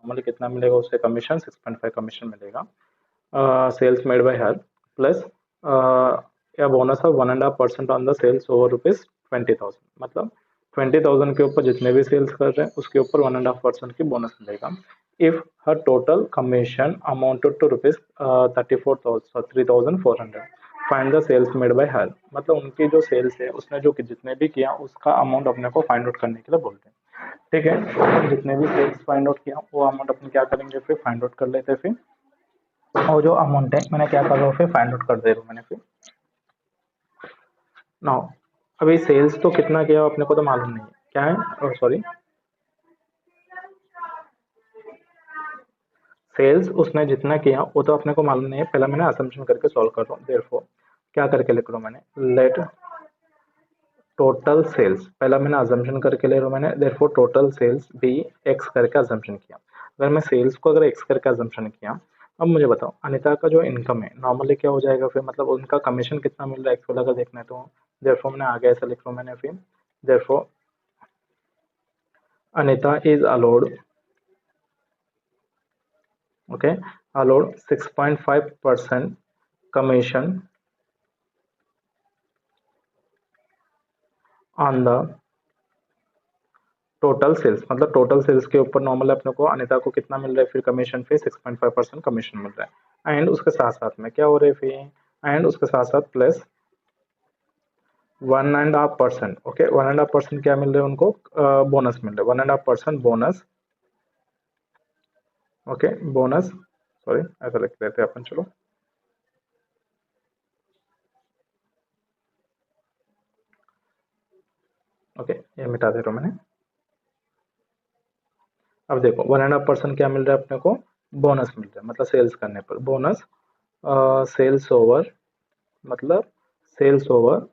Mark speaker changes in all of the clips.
Speaker 1: Normally कितना मिलेगा उसे कमीशन, 6.5 कमीशन मिलेगा। Sales made by her plus या bonus of 1.5% on the sales over ₹20,000, मतलब 20,000 के ऊपर जितने भी सेल्स कर रहे हैं उसके ऊपर 1.5% की बोनस मिलेगा। If her total commission amounted to ₹3,400, find the sales made by her, मतलब उनकी जो सेल्स है उसने जो जितने भी किया उसका अमाउंट अपने को फाइंड आउट करने के लिए बोलते हैं। ठीक है, तो जितने भी सेल्स फाइंड आउट किया वो अमाउंट अपन क्या करेंगे, फिर फाइंड आउट कर लेते हैं फिर, और जो अमाउंट है मैंने क्या कर रहा हूँ फिर फाइंड आउट कर दे रहा हूँ मैंने फिर। नाउ अभी सेल्स तो कितना किया अपने को तो मालूम नहीं है क्या है, सॉरी सेल्स उसने जितना किया वो तो अपने को मालूम नहीं है, पहले मैंने असम्पशन करके सॉल्व कर रहा हूँ। देयरफॉर क्या करके लिख रहा हूँ मैंने, लेट टोटल सेल्स, पहला मैंने असम्पशन करके ले रहा हूँ मैंने, therefore total sales be x करके असम्पशन किया। अगर मैं सेल्स को अगर एक्स करके असम्पशन किया, अब मुझे बताओ अनिता का जो इनकम है नॉर्मली क्या हो जाएगा फिर, मतलब उनका कमीशन कितना मिल रहा है एक्स वाला का देखना है, तो देयरफॉर मैंने आगे ऐसा लिख रहा हूँ मैंने फिर, therefore Anita is allowed, okay, allowed 6.5% commission on the total sales, मतलब टोटल सेल्स के ऊपर नॉर्मल अपने को अनिता को कितना मिल रहा है फिर कमीशन, फिर 6.5% कमीशन मिल रहा है। एंड उसके साथ साथ में क्या हो रहा है फिर, एंड उसके साथ साथ प्लस 1.5%, ओके 1.5% क्या मिल रहा है उनको, बोनस मिल रहा है 1.5% बोनस, ओके बोनस, सॉरी ऐसा लिख लेते हैं अपन, चलो ओके ये मिटा दे रहा हूँ मैंने। अब देखो 1.5% क्या मिल रहा है अपने को, बोनस मिल रहा है, मतलब सेल्स करने पर बोनस, सेल्स ओवर, मतलब सेल्स ओवर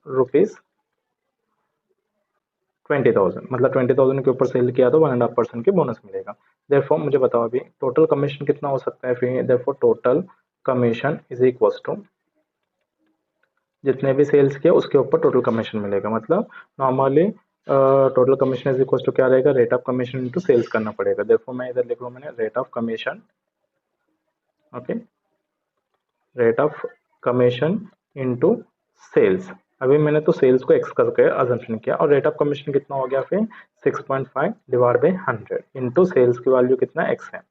Speaker 1: ₹20,000, मतलब 20,000 के ऊपर सेल किया तो 1.5% की बोनस मिलेगा। देयरफॉर मुझे बताओ अभी टोटल कमीशन कितना हो सकता है फिर, therefore total commission is equal to जितने भी सेल्स किया उसके ऊपर टोटल कमीशन मिलेगा, मतलब normally total commission is equal to क्या रहेगा, rate of commission into sales करना पड़ेगा। देयरफॉर मैं इधर लिख रहा हूँ मैंने rate of commission, okay rate of commission into sales. अभी मैंने तो सेल्स को एक्स करके अजम्पशन किया, और रेट ऑफ कमीशन कितना हो गया फिर 6.5 डिवाइड बाई 100 इंटू सेल्स की वैल्यू कितना एक्स है।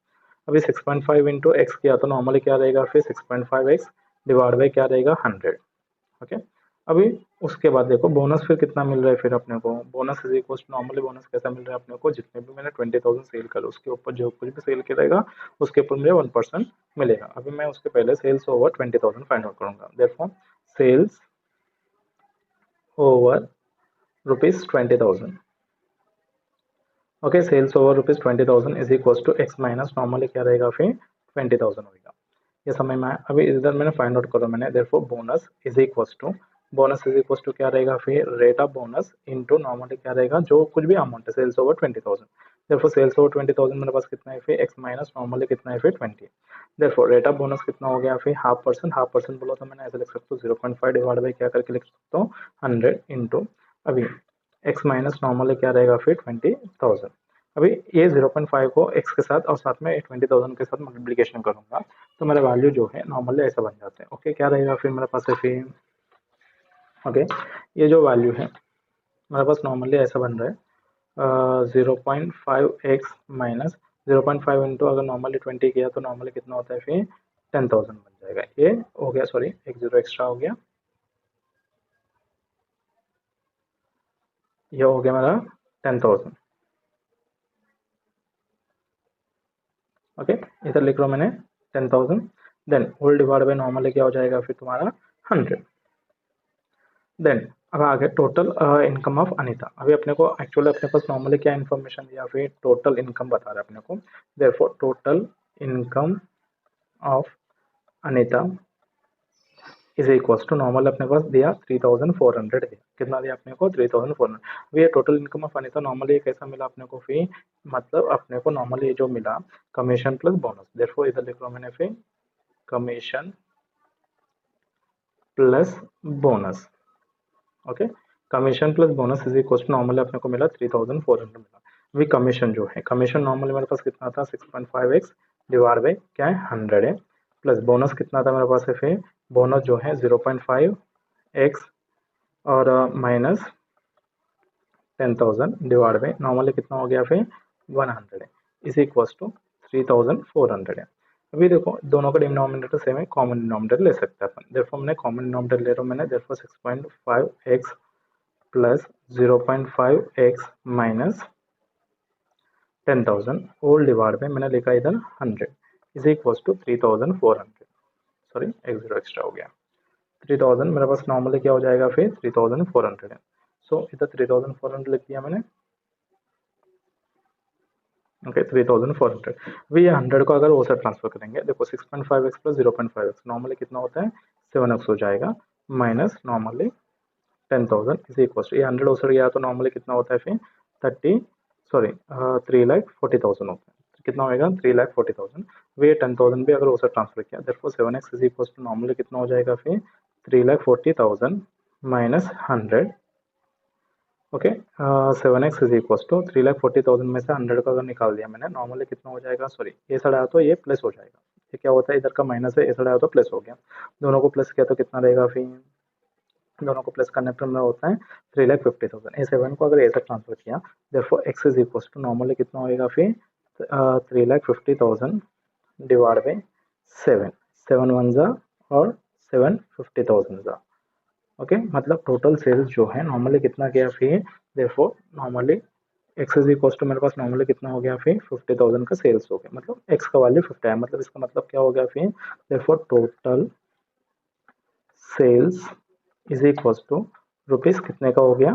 Speaker 1: अभी 6.5 इंटू एक्स किया तो नॉर्मली क्या रहेगा फिर 6.5 एक्स डिवाइड बाई क्या रहेगा 100, ओके। अभी उसके बाद देखो बोनस फिर कितना मिल रहा है फिर अपने को, bonus is equal to normally bonus कैसा मिल रहा है अपने को, जितने भी मैंने 20,000 सेल कर उसके ऊपर जो कुछ भी सेल करेगा उसके ऊपर मुझे 1% मिलेगा। अभी मैं उसके पहले सेल्स ओवर 20,000 फाइंड आउट करूंगा। Therefore sales over ₹20,000, okay sales over ₹20,000 is equal to x minus normally क्या रहेगा फिर 20,000 होगा। ये समझ में आया। अभी इधर मैंने फाइंड आउट करो मैंने, therefore bonus is equal to क्या रहेगा फिर rate of bonus into normally क्या रहेगा जो कुछ भी अमाउंट है sales over 20,000। Therefore sales over 20,000 मेरे पास कितना है फिर एक्स माइनस नॉर्मली कितना है फिर 20। देयरफॉर रेट ऑफ बोनस कितना हो गया फिर हाफ परसेंट बोलो तो मैंने ऐसे लिख सकता हूँ 0.5 डिवाइड बाई क्या करके लिख सकता हूँ 100 इंटू अभी एक्स माइनस नॉर्मली क्या रहेगा फिर 20,000। अभी ये 0.5 को एक्स के साथ और साथ में 20,000 के साथ मल्टीप्लीकेशन करूंगा तो मेरा वैल्यू जो है नॉर्मली ऐसा बन जाता है, ओके क्या रहेगा फिर मेरे पास है फिर, ओके ये जो वैल्यू है मेरे पास नॉर्मली ऐसा बन रहा है 0.5 एक्स माइनस 0.5 इंटू अगर नॉर्मली 20 किया तो नॉर्मली कितना होता है फिर 10,000 बन जाएगा। ये हो गया, सॉरी एक जीरो एक्स्ट्रा हो गया, ये हो गया मेरा 10,000, ओके इधर लिख रहा हूँ मैंने 10,000, then whole divide by normally क्या हो जाएगा फिर तुम्हारा 100। देन अब आ गया टोटल इनकम ऑफ अनीता। अभी अपने को एक्चुअली अपने पास नॉर्मली क्या इन्फॉर्मेशन दिया फिर टोटल इनकम बता रहा है अपने को। Therefore total income of Anita is equal to normal अपने पास दिया 3,400 दिया, कितना दिया अपने को 3,400। अब ये total income of Anita normally कैसा मिला अपने को फिर, मतलब अपने को नॉर्मली जो मिला कमीशन प्लस बोनस। देयरफॉर इधर लिख रहा हूँ मैंने फिर commission plus bonus, okay commission plus bonus is equal to normally अपने को मिला 3,400 मिला। अभी कमीशन जो है, कमीशन नॉर्मली मेरे पास कितना था 6.5x डिवाइड बाई क्या है 100 है, प्लस बोनस कितना था मेरे पास है फिर बोनस जो है 0.5x और माइनस 10,000 डिवाइड बाई नॉर्मली कितना हो गया फिर 100 है, इज इक्वल्स टू 3,400 है। अभी देखो दोनों का डिनोमिनेटर सेम है, कॉमन डिनोमिनेटर ले सकते हैं अपन, देयरफॉर मैंने कॉमन डिनोमिनेटर ले रहा हूँ मैंने, therefore 6.5x plus 0.5x minus 10,000 whole divide में मैंने लिखा इधर 100 इज इक्वल्स टू 3,400, सॉरी एक जीरो एक्स्ट्रा हो गया, 3,000 मेरे पास नॉर्मली क्या हो जाएगा फिर 3,400 है, सो इधर 3,400 लिख दिया मैंने, ओके 3,400। अभी ये 100 को अगर ओसर ट्रांसफर करेंगे, देखो 6.5x प्लस 0.5x नॉर्मली कितना होता है 7x हो जाएगा, minus normally 10,000 is equal to, ये 100 ओसर गया तो नॉर्मली कितना होता है फिर 3,40,000 होता है, कितना होएगा 3,40,000। वे 10,000 भी अगर ओसर ट्रांसफर किया, therefore 7x is equal to normally कितना हो जाएगा फिर 3,40,000 minus 100, okay 7x is equal to 3,40,000 में से 100 का अगर निकाल दिया मैंने, नॉर्मली कितना हो जाएगा, सॉरी ये साइड आया तो ये प्लस हो जाएगा, ये क्या होता है इधर का माइनस है, ये साइड आया तो प्लस हो गया, दोनों को प्लस किया तो कितना रहेगा फिर, दोनों को प्लस करने पर में होता है 3,50,000, ए 7 को अगर ऐसा ट्रांसफर किया, therefore x is equal to normally कितना होएगा फिर 3,50,000 डिवाइड बाई 7, 7 वन जा और 750,000 जा, ओके मतलब टोटल सेल्स जो है नॉर्मली कितना गया फिर, therefore normally x is equal to मेरे पास नॉर्मली कितना हो गया फिर 50,000 का सेल्स हो गया, मतलब x का वैल्यू 50 है, मतलब इसका मतलब क्या हो गया फिर, therefore total sales is equal to rupees कितने का हो गया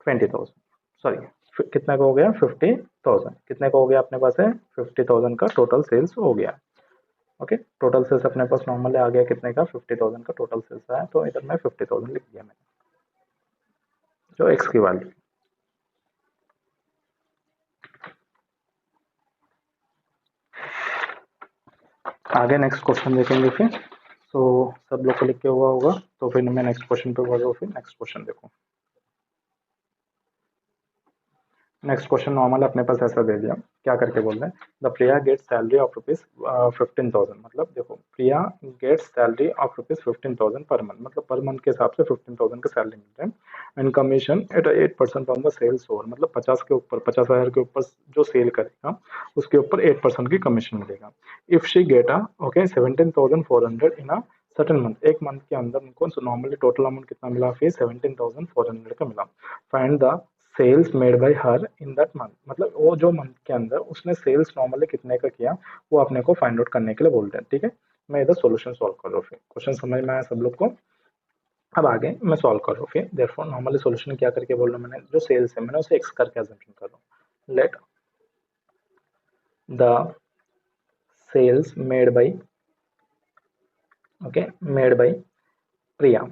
Speaker 1: 20,000, सॉरी कितने का हो गया 50,000, कितने का हो गया अपने पास है 50,000 का टोटल सेल्स हो गया, ओके टोटल सेल्स अपने पास नॉर्मली आ गया कितने का 50,000 का टोटल सेल्स आया, तो इधर मैं 50,000 लिख दिया मैंने जो एक्स की वैल्यू। आगे नेक्स्ट क्वेश्चन देखेंगे फिर, तो सब लोग को लिख के हुआ होगा, तो फिर मैं नेक्स्ट क्वेश्चन पे बढ़ रहा हूँ, फिर नेक्स्ट क्वेश्चन देखो। नेक्स्ट क्वेश्चन नॉर्मल अपने पास ऐसा दे दिया, क्या करके बोल रहे हैं, the Priya get salary of rupees 15,000, मतलब देखो Priya get salary of rupees 15,000 per month, मतलब पर मंथ के हिसाब से 15,000 का सैलरी मिल रहा है, and commission at 8% on the sales over, मतलब 50 के ऊपर 50,000 के ऊपर जो सेल करेगा उसके ऊपर 8% की कमीशन मिलेगा। If she get okay 17,400 in a certain month, एक मंथ के अंदर उनको नॉर्मली टोटल अमाउंट कितना मिला फिर 17,400 का मिला, find the sales made by her in that month, मतलब वो जो मंथ के अंदर उसने सेल्स नॉर्मली कितने का किया वो अपने को फाइंड आउट करने के लिए बोलते हैं, ठीक है। मैं इधर सॉल्यूशन सॉल्व कर रहा हूँ, फिर क्वेश्चन समझ में आया सब लोग को, अब आगे मैं सॉल्व कर रहा हूँ, फिर देयरफॉर नॉर्मली सॉल्यूशन क्या करके बोल रहा हूँ मैंने, जो सेल्स है मैंने उसे एक्स करके अजम्पशन कर रहा हूँ, let the sales made by okay made by Priya,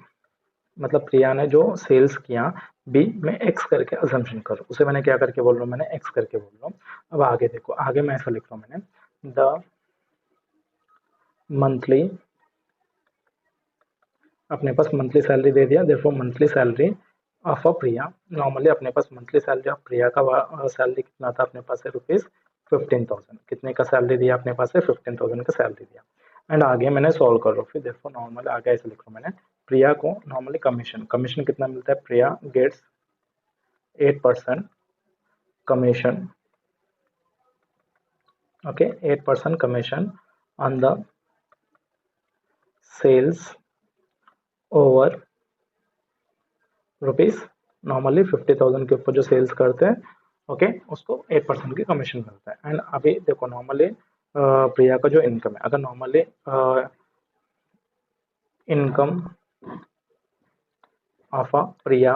Speaker 1: मतलब प्रिया ने जो सेल्स किया बी में एक्स करके अजम्पशन करो, उसे मैंने क्या करके बोल रहा हूँ, मैंने एक्स करके बोल रहा हूँ। अब आगे देखो, आगे मैं ऐसा लिख रहा हूँ मैंने, द मंथली, अपने पास मंथली सैलरी दे दिया, देखो monthly salary of a Priya, normally अपने पास मंथली सैलरी ऑफ प्रिया का सैलरी कितना था अपने पास है रुपीज 15,000, कितने का सैलरी दिया अपने पास है 15,000 का सैलरी दिया, एंड आगे मैंने सॉल्व कर रहा हूँ, फिर देखो नॉर्मली आगे ऐसे लिख रहा हूँ मैंने, प्रिया को नॉर्मली कमीशन, कमीशन कितना मिलता है, Priya gets 8% commission, okay 8% commission on the sales over rupees, normally 50,000 के ऊपर जो सेल्स करते हैं ओके उसको 8% की कमीशन मिलता है, एंड अभी देखो नॉर्मली प्रिया का जो इनकम है, अगर normally income of a Priya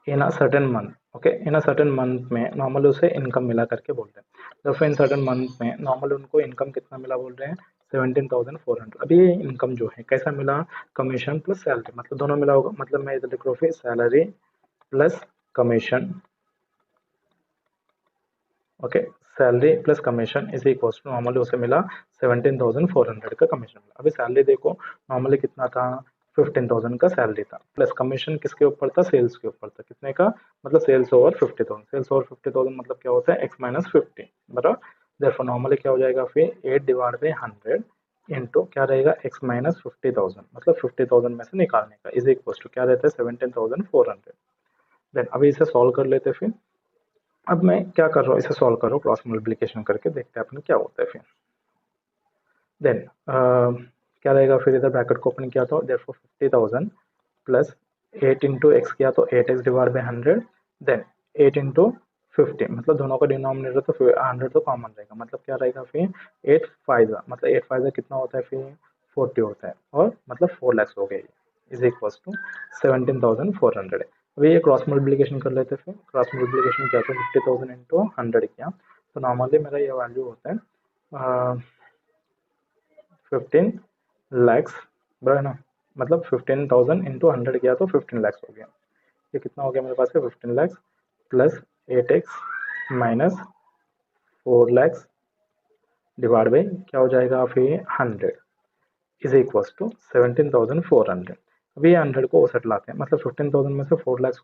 Speaker 1: in a certain month, okay in a certain month में नॉर्मली उसे इनकम मिला करके बोल रहे हैं, तो फिर इन सर्टेन मंथ में नॉर्मली उनको इनकम कितना मिला बोल रहे हैं 17,400। अभी ये इनकम जो है कैसा मिला, कमीशन प्लस सैलरी, मतलब दोनों मिला होगा, मतलब मैं इधर लिख रहा हूँ फिर salary plus commission, okay salary plus commission is equal to normally उसे मिला 17,400 का कमीशन मिला। अभी सैलरी देखो नॉर्मली कितना था 15,000 का सैलरी था, प्लस कमीशन किसके ऊपर था, सेल्स के ऊपर था, कितने का, मतलब सेल्स ओवर 50,000, सेल्स ओवर 50,000 मतलब क्या होता है, x माइनस 50 बराबर। देयरफॉर नॉर्मली क्या हो जाएगा फिर 8 डिवाइड बाई 100 इंटू क्या रहेगा x माइनस 50,000, मतलब 50,000 में से निकालने का, इज इक्वल टू क्या रहता है 17,400। देन अभी इसे सॉल्व कर लेते फिर। अब मैं क्या कर रहा हूँ, इसे सॉल्व करो क्रॉस मल्टीप्लिकेशन करके, देखते हैं अपने क्या होता है फिर। देन क्या रहेगा फिर, इधर ब्रैकेट को ओपन किया तो देयरफॉर 50,000 प्लस 8 इंटू एक्स किया तो 8x divide by 100, then 8 into 50, मतलब दोनों का डिनोमिनेटर तो 100 तो कॉमन रहेगा, मतलब क्या रहेगा फिर 8 फाइव, मतलब 8 फाइव कितना होता है फिर 40 होता है, और मतलब 4 लाख हो गए, इज इक्वल टू 17,400। अभी ये क्रॉस मल्टीप्लिकेशन कर लेते हैं, फिर क्रॉस मल्टीप्लिकेशन किया तो 50,000 इंटू 100 किया तो नॉर्मली मेरा ये वैल्यू होता है 15 लैक्स, बराबर ना, मतलब 15,000 इंटू 100 किया तो 15 लैक्स हो गया। ये कितना हो गया मेरे पास है 15 lakhs plus 8x minus 4 lakhs divide by क्या हो जाएगा फिर 100 इज इक्वल्स टू 17,400। अभी ये 100 को सेट लाते हैं, मतलब 15,000 में से 4 लैक्स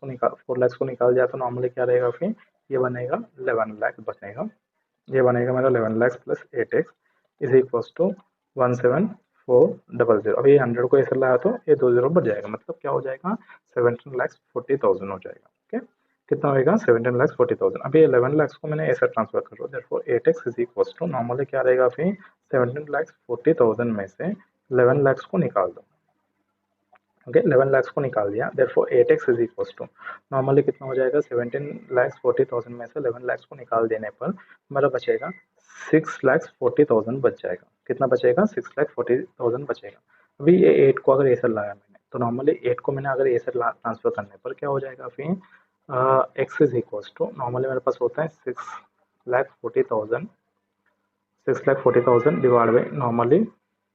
Speaker 1: को निकाल जाए तो नॉर्मली क्या रहेगा फिर ये बनेगा 11 लैक्स बनेगा, ये बनेगा मेरा 11 lakhs plus 8x is equals to 17,400। अभी ये 100 को ऐसे लाया तो ये 2 जीरो बच जाएगा, मतलब क्या हो जाएगा 17,40,000 हो जाएगा। ओके, कितना होएगा 17,40,000। अभी 11 लैक्स को मैंने ऐसे ट्रांसफर कर दो, therefore 8x is equals to normally क्या रहेगा फिर 17,40,000 में से 11 लैक्स को निकाल दो। ओके, 11 लाख्स को निकाल दिया, therefore 8x is equals to normally कितना हो जाएगा 17,40,000 में से 11 लाख्स को निकाल देने पर हमारा बचेगा 6,40,000 बच जाएगा। कितना बचेगा 6,40,000 बचेगा। अभी ये 8 को अगर ऐसा लाया मैंने तो नॉर्मली 8 को मैंने अगर ऐसा ट्रांसफर करने पर क्या हो जाएगा फिर x is equals to normally मेरे पास होता है 6,40,000, 6,40,000 डिवाइड बाई नॉर्मली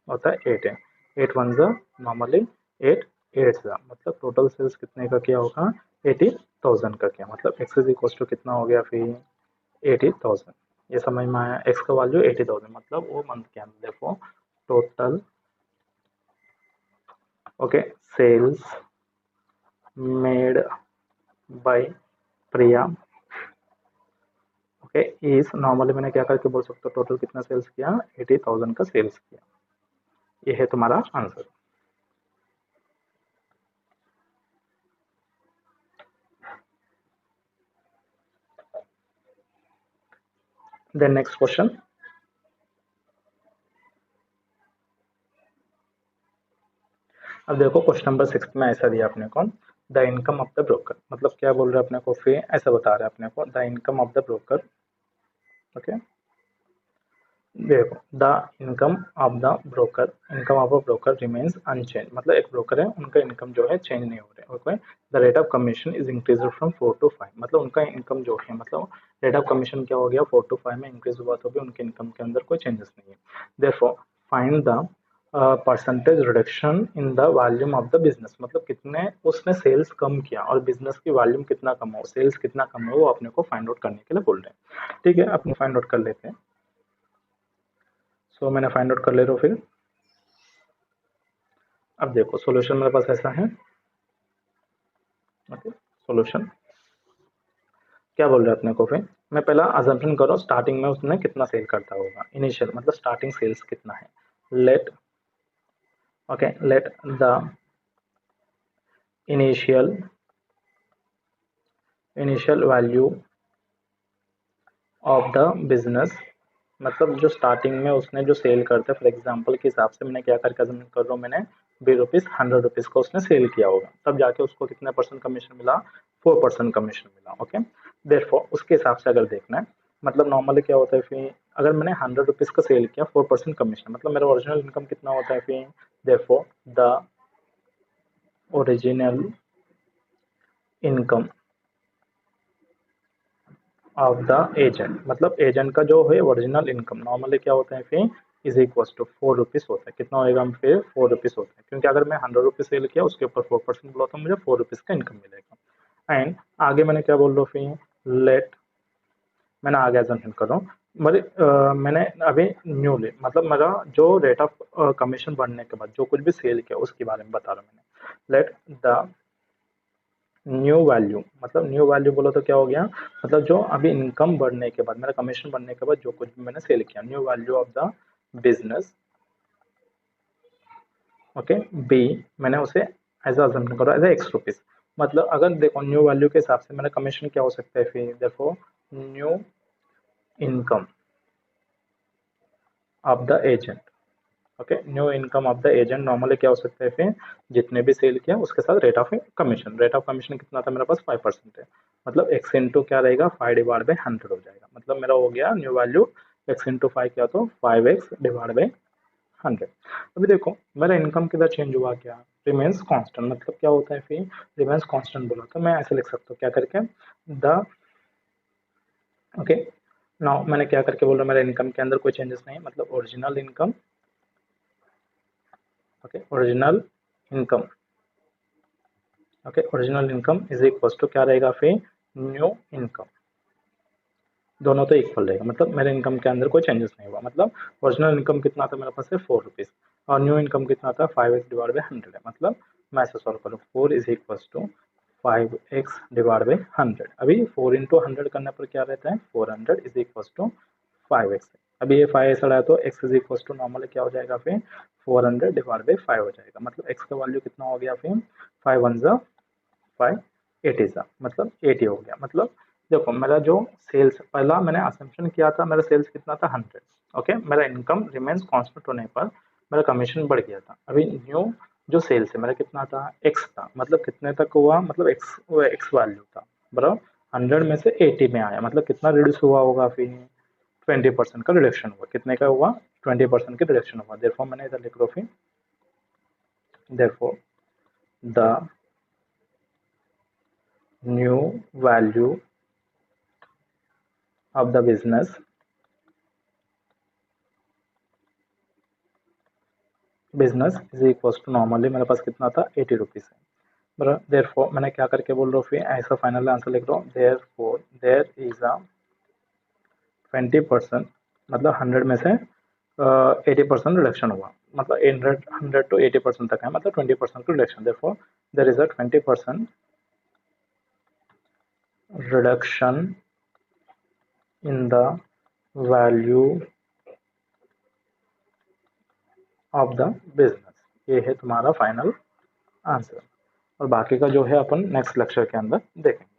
Speaker 1: होता है 8 है, 8 वन ज़ा नॉर्मली 8 8 ज़ा, मतलब टोटल सेल्स कितने का किया होगा 80,000 का किया, मतलब x इज इक्वल टू कितना हो गया फिर 80,000। ये समझ में आया, x का वैल्यू 80,000 मतलब वो मंथ के अंदर देखो total okay sales made by Priya okay is normally मैंने क्या करके बोल सकता हूँ टोटल कितना सेल्स किया 80,000 का सेल्स किया, ये है तुम्हारा आंसर। देन नेक्स्ट क्वेश्चन, अब देखो क्वेश्चन नंबर 6 में ऐसा दिया अपने को the income of the broker, मतलब क्या बोल रहे हैं अपने को फिर ऐसा बता रहे हैं अपने को the income of the broker. Okay, देखो the income of the broker, income of a broker remains unchanged, मतलब एक ब्रोकर है उनका इनकम जो है चेंज नहीं हो रहा है। Okay, the rate of commission is increase from 4 to 5, मतलब उनका इनकम जो है मतलब रेट ऑफ कमीशन क्या हो गया 4 to 5 में इंक्रीज हुआ तो भी उनके इनकम के अंदर कोई चेंजेस नहीं है। Therefore find the percentage reduction in the volume of the business, मतलब कितने उसने सेल्स कम किया और बिजनेस की वॉल्यूम कितना कम हो, सेल्स कितना कम है वो अपने को फाइंड आउट करने के लिए बोल रहे हैं। ठीक है, अपने फाइंड आउट कर लेते हैं। सो मैंने फाइंड आउट कर ले रहा हूँ फिर। अब देखो सॉल्यूशन मेरे पास ऐसा है। ओके, सॉल्यूशन क्या बोल रहे हैं अपने को फिर, मैं पहला अजम्पशन करो स्टार्टिंग में उसने कितना सेल करता होगा, इनिशियल मतलब स्टार्टिंग सेल्स कितना है, let okay let the initial initial value of the business, मतलब जो स्टार्टिंग में उसने जो सेल करते फॉर एग्जांपल के हिसाब से मैंने क्या करके अजम्पशन कर रहा हूँ, मैंने 20 रुपीज़ 100 रुपीज़ का उसने सेल किया होगा, तब जाके उसको कितना परसेंट कमीशन मिला 4% कमीशन मिला। ओके, देयरफॉर उसके हिसाब से अगर देखना है, मतलब नॉर्मली क्या होता है फिर अगर मैंने 100 रुपीज़ का सेल किया 4% कमीशन, मतलब मेरा ओरिजिनल इनकम कितना होता है फिर, therefore the original income of the agent, मतलब एजेंट का जो है ओरिजिनल इनकम नॉर्मली क्या होता है फिर इज इक्वल टू 4 रुपीज़ होता है, कितना होएगा फिर 4 रुपीज़ होता है, क्योंकि अगर मैं 100 रुपीज़ सेल किया उसके ऊपर 4% बोला तो मुझे 4 रुपीज़ का इनकम मिलेगा। एंड आगे मैंने क्या बोल रहा हूँ फिर लेट, मैंने आगे एजम्पशन कर रहा हूँ मेरे मैंने अभी न्यूली मतलब मेरा जो रेट ऑफ कमीशन बढ़ने के बाद जो कुछ भी सेल किया उसके बारे में बता रहा हूँ मैंने। लेट द न्यू वैल्यू, मतलब न्यू वैल्यू बोलो तो क्या हो गया, मतलब जो अभी इनकम बढ़ने के बाद, मेरा कमीशन बढ़ने के बाद जो कुछ भी मैंने सेल किया, new value of the business, okay, B, मैंने उसे एज अजम्पशन करो एज एक्स रुपीज, मतलब अगर देखो न्यू वैल्यू के हिसाब से मेरा कमीशन क्या हो सकता है, फिर देखो new income of the agent, okay, new income of the agent normally क्या हो सकता है, फिर जितने भी सेल किया उसके साथ rate of commission, rate of commission कितना था मेरे पास 5% है, मतलब एक्स इंटू क्या रहेगा 5/100 हो जाएगा, मतलब मेरा हो गया न्यू वैल्यू एक्स इंटू 5 क्या, तो 5x/100। अभी देखो मेरा इनकम किधर चेंज हुआ, क्या रिमेन्स कांस्टेंट, मतलब क्या होता है फिर रिमेन्स कांस्टेंट बोला तो मैं ऐसे लिख सकता हूँ क्या करके, द, ओके, नाउ मैंने क्या करके बोल रहा हूँ, मेरा इनकम के अंदर कोई चेंजेस नहीं, मतलब original income, okay, original income, okay, original income is equal to क्या रहेगा फिर न्यू इनकम, दोनों तो इक्वल रहेगा, मतलब मेरे इनकम के अंदर कोई चेंजेस नहीं हुआ, मतलब ओरिजिनल इनकम कितना था मेरे पास है 4 रुपीज़ और न्यू इनकम कितना था 5x/100 है, मतलब मैं ऐसे सॉल्व करूँ 4 इज इक्वल टू 5x/100, अभी 4 इंटू 100 करने पर क्या रहता है 400 इज इक्वल टू 5x, अभी ये 5 ऐसा रहा तो x is equal to normally क्या हो जाएगा फिर 400/5 हो जाएगा, मतलब x का वैल्यू कितना हो गया फिर 5 1 5 80 सा, मतलब 80 हो गया, मतलब देखो मेरा जो सेल्स पहला मैंने असम्पशन किया था, मेरा सेल्स कितना था 100, ओके, मेरा इनकम रिमेन्स कांस्टेंट होने पर मेरा कमीशन बढ़ गया था, अभी न्यू जो सेल्स है मेरा कितना था एक्स था, मतलब कितने तक हुआ, मतलब एक्स वैल्यू था बराबर 100 में से 80 में आया, मतलब कितना रिड्यूस हुआ होगा फिर 20% का रिडक्शन हुआ, कितने का हुआ 20% का रिडक्शन हुआ, देयरफॉर मैंने इधर लिख लो फिर therefore the new value of the business is equal to normally मेरे पास कितना था 80 रुपीज़ है बराबर, देयर फोर मैंने क्या करके बोल रहा हूँ फिर ऐसा फाइनल आंसर लिख रहा हूँ, therefore there is a 20%, मतलब 100 में से 80% रिडक्शन हुआ, मतलब 100 to 80% तक है, मतलब 20% का reduction, therefore there is a 20% reduction in the value of the business, ये है तुम्हारा फाइनल आंसर, और बाकी का जो है अपन नेक्स्ट लेक्चर के अंदर देखेंगे।